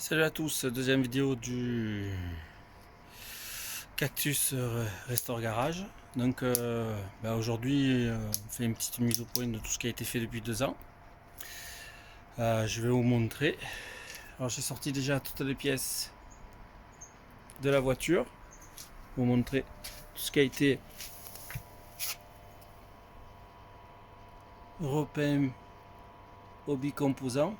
Salut à tous, deuxième vidéo du Cactus Restore Garage. Donc aujourd'hui on fait une petite mise au point de tout ce qui a été fait depuis 2 ans. Je vais vous montrer. Alors j'ai sorti déjà toutes les pièces de la voiture. Vous montrer tout ce qui a été repeint au bicomposant.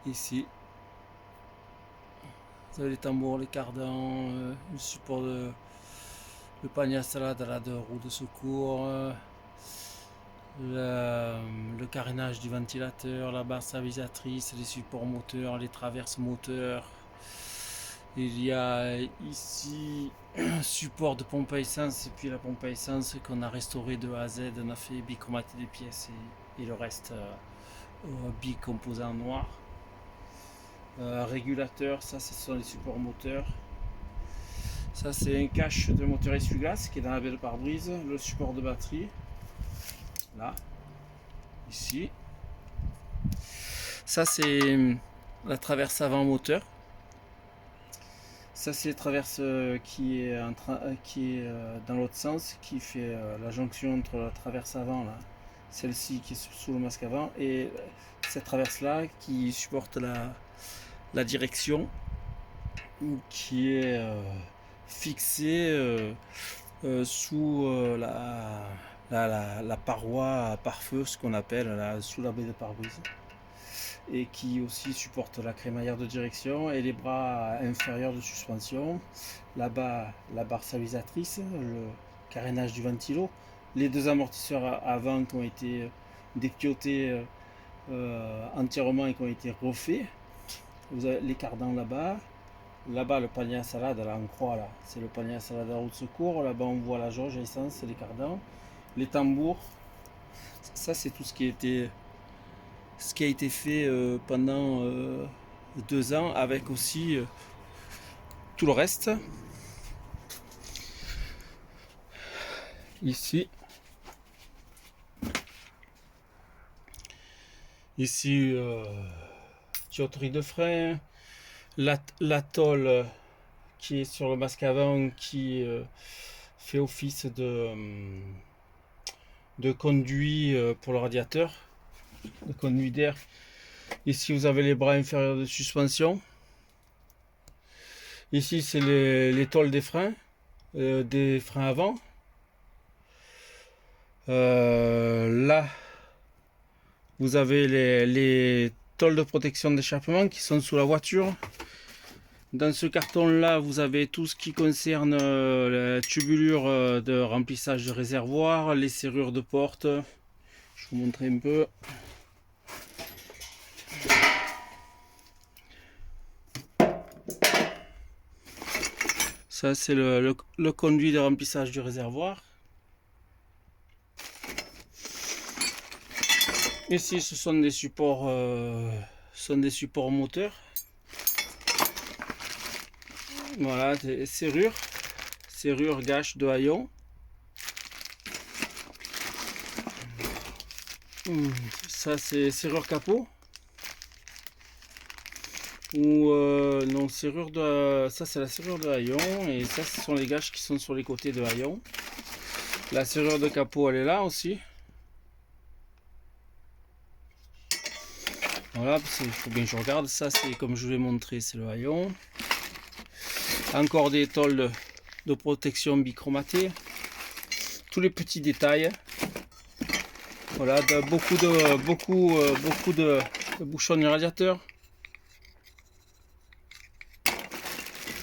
Ici, vous avez les tambours, les cardans, le support de le panier à salade à la de roue de secours, le carénage du ventilateur, la barre stabilisatrice, les supports moteurs, les traverses moteurs. Il y a ici un support de pompe à essence et puis la pompe à essence qu'on a restauré de A à Z. On a fait bichromater des pièces et le reste au bicomposant noir. Régulateur, ça ce sont les supports moteurs. Ça c'est un cache de moteur essuie-glace qui est dans la baie de pare-brise. Le support de batterie, là, ici. Ça c'est la traverse avant moteur. Ça c'est la traverse qui est dans l'autre sens, qui fait la jonction entre la traverse avant, là, celle-ci qui est sous le masque avant, et cette traverse là qui supporte la direction, qui est fixée sous la paroi à pare-feu, ce qu'on appelle là, sous la baie de pare-brise, et qui aussi supporte la crémaillère de direction et les bras inférieurs de suspension. Là-bas, la barre stabilisatrice, le carénage du ventilo, les deux amortisseurs avant qui ont été dépiotés entièrement et qui ont été refaits. Vous avez les cardans là-bas. Là-bas, le panier à salade, là en croix, là, c'est le panier à salade à roue de secours. Là-bas, on voit la jauge à essence, les cardans, les tambours. Ça, c'est tout ce qui a été fait pendant 2 ans, avec aussi tout le reste. Ici, tuyauterie de frein, la tôle qui est sur le masque avant, qui fait office de conduit pour le radiateur, de conduit d'air. Ici, vous avez les bras inférieurs de suspension. Ici, c'est les tôles des freins avant. Là, vous avez les tôles de protection d'échappement qui sont sous la voiture. Dans ce carton là, vous avez tout ce qui concerne la tubulure de remplissage de réservoir, les serrures de porte. Je vais vous montrer un peu. Ça c'est le conduit de remplissage du réservoir. Ici ce sont des supports moteurs. Voilà, des serrures gâches de haillons. Ça c'est serrure capot. Ou non, serrure de ça c'est la serrure de haillon, et ça ce sont les gâches qui sont sur les côtés de haillon. La serrure de capot elle est là aussi. Voilà, il faut bien que je regarde. Ça c'est comme je vous l'ai montré, c'est le haillon. Encore des tôles de protection bichromatées. Tous les petits détails. Voilà, beaucoup de bouchons du radiateur.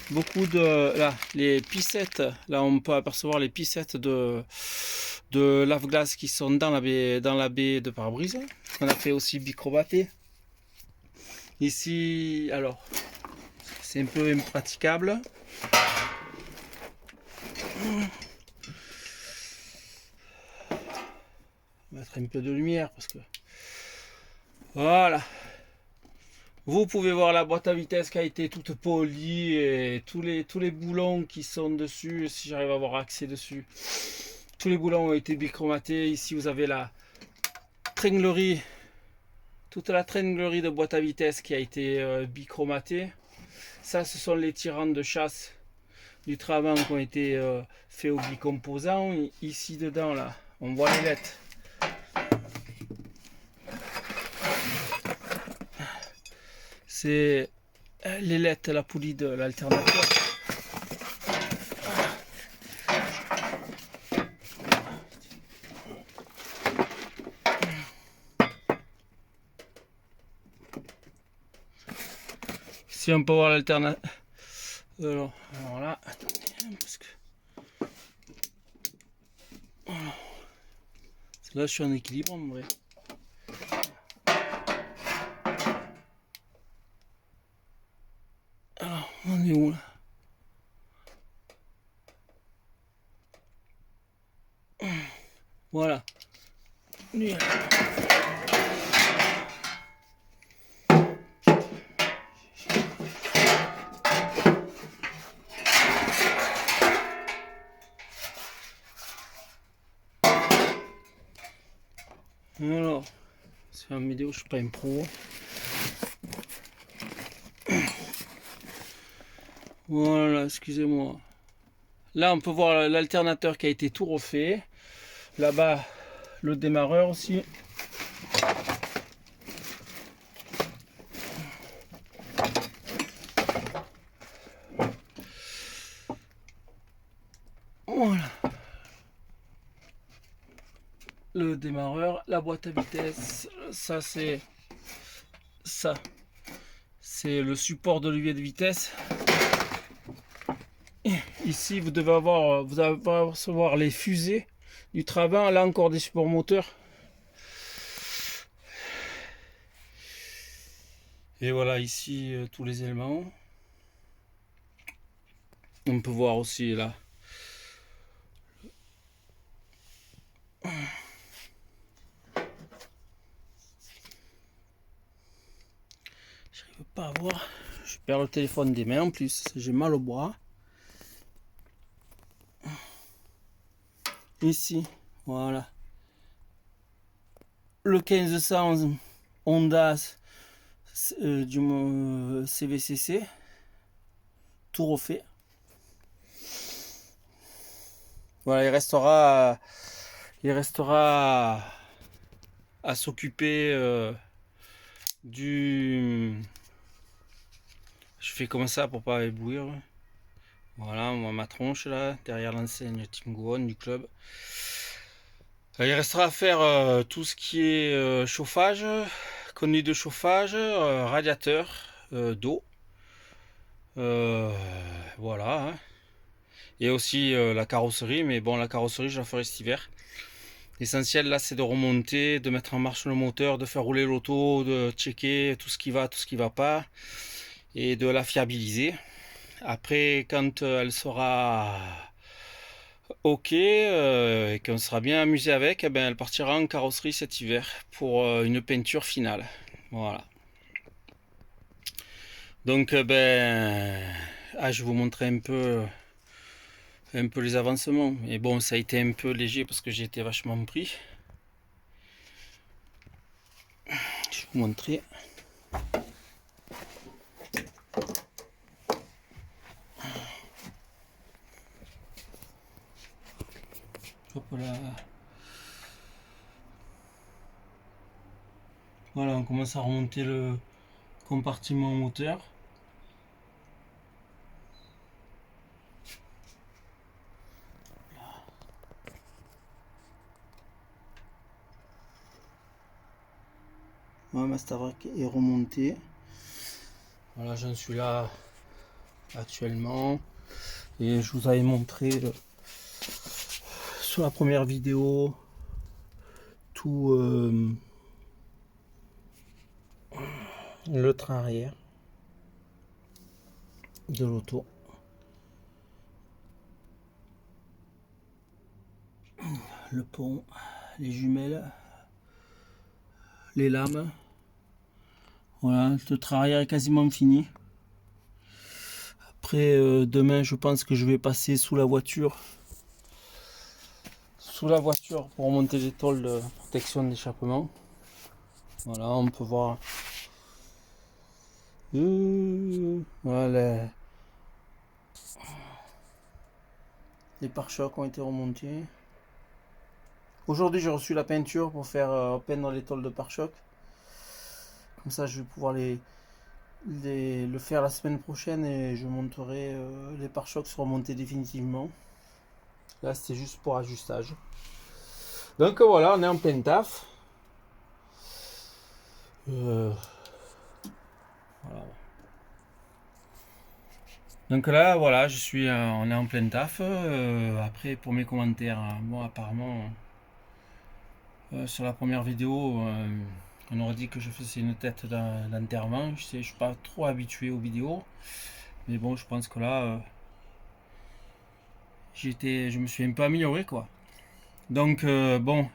Beaucoup de là, les pissettes. Là, on peut apercevoir les pissettes de lave-glace qui sont dans la baie de pare-brise. On a fait aussi bichromaté. Ici, alors, c'est un peu impraticable. Mettre un peu de lumière parce que voilà. Vous pouvez voir la boîte à vitesse qui a été toute polie et tous les boulons qui sont dessus, si j'arrive à avoir accès dessus. Tous les boulons ont été bichromatés. Ici vous avez la tringlerie toute la tringlerie de boîte à vitesse qui a été bichromatée. Ça, ce sont les tirants de chasse du Travain qui ont été faits au bicomposant. Ici dedans, là, on voit les lettres. C'est les lettres, la poulie de l'alternateur. Ici on peut voir l'alternateur. Alors là, attendez, parce que là je suis en équilibre en vrai. Alors on est où là? Voilà. Alors, c'est une vidéo, je suis pas un pro. Voilà, excusez-moi. Là, on peut voir l'alternateur qui a été tout refait. Là-bas, le démarreur aussi. Voilà. Le démarreur, la boîte à vitesse, ça c'est le support de levier de vitesse. Et ici vous allez recevoir les fusées du Travain, là encore des supports moteurs. Et voilà ici tous les éléments. On peut voir aussi là. J'arrive pas à voir. Je perds le téléphone des mains en plus. J'ai mal au bras. Ici, voilà. Le 1511 Honda du CVCC. Tout refait. Voilà, il restera à s'occuper du... Je fais comme ça pour pas éblouir. Voilà, on voit ma tronche là, derrière l'enseigne Team Go du club. Il restera à faire tout ce qui est chauffage, conduite de chauffage, radiateur d'eau. Voilà. Hein. Et aussi la carrosserie, mais bon, la carrosserie, je la ferai cet hiver. L'essentiel là, c'est de remonter, de mettre en marche le moteur, de faire rouler l'auto, de checker tout ce qui va pas, et de la fiabiliser. Après, quand elle sera ok et qu'on sera bien amusé avec, eh ben, elle partira en carrosserie cet hiver pour une peinture finale. Voilà. Donc, je vais vous montrer un peu les avancements. Et bon, ça a été un peu léger parce que j'ai été vachement pris. Je vais vous montrer. Hop là. Voilà, on commence à remonter le compartiment moteur. Voilà, ma Stavrak est remontée. Voilà, j'en suis là actuellement. Et je vous avais montré sur la première vidéo tout le train arrière de l'auto. Le pont, les jumelles, les lames. Voilà, le train arrière est quasiment fini. Après, demain, je pense que je vais passer sous la voiture. Pour monter les tôles de protection d'échappement. Voilà, on peut voir. Voilà. Les pare-chocs ont été remontés. Aujourd'hui, j'ai reçu la peinture pour faire peindre les tôles de pare-choc. Comme ça, je vais pouvoir le faire la semaine prochaine et je monterai. Les pare-chocs seront montés définitivement. Là, c'était juste pour ajustage. Donc voilà, on est en plein taf. Voilà. Donc là, voilà, on est en plein taf. Après, pour mes commentaires, moi, apparemment, sur la première vidéo, on aurait dit que je faisais une tête d'enterrement. Je suis pas trop habitué aux vidéos, mais bon, je pense que là, je me suis un peu amélioré, quoi. Donc bon,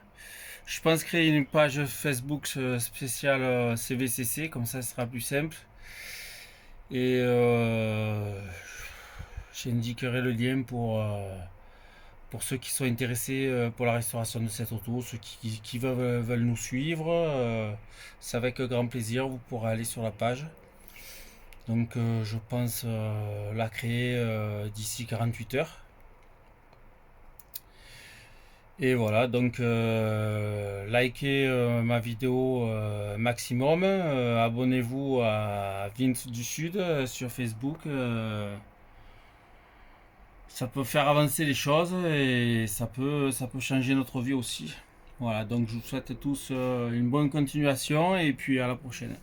je pense créer une page Facebook spéciale CVCC, comme ça, ce sera plus simple. Et j'indiquerai le lien pour ceux qui sont intéressés pour la restauration de cette auto, ceux qui veulent nous suivre. C'est avec grand plaisir, vous pourrez aller sur la page. Donc je pense la créer d'ici 48 heures. Et voilà, donc likez ma vidéo maximum, abonnez-vous à Vince du Sud sur Facebook. Ça peut faire avancer les choses et ça peut changer notre vie aussi. Voilà, donc je vous souhaite tous une bonne continuation et puis à la prochaine.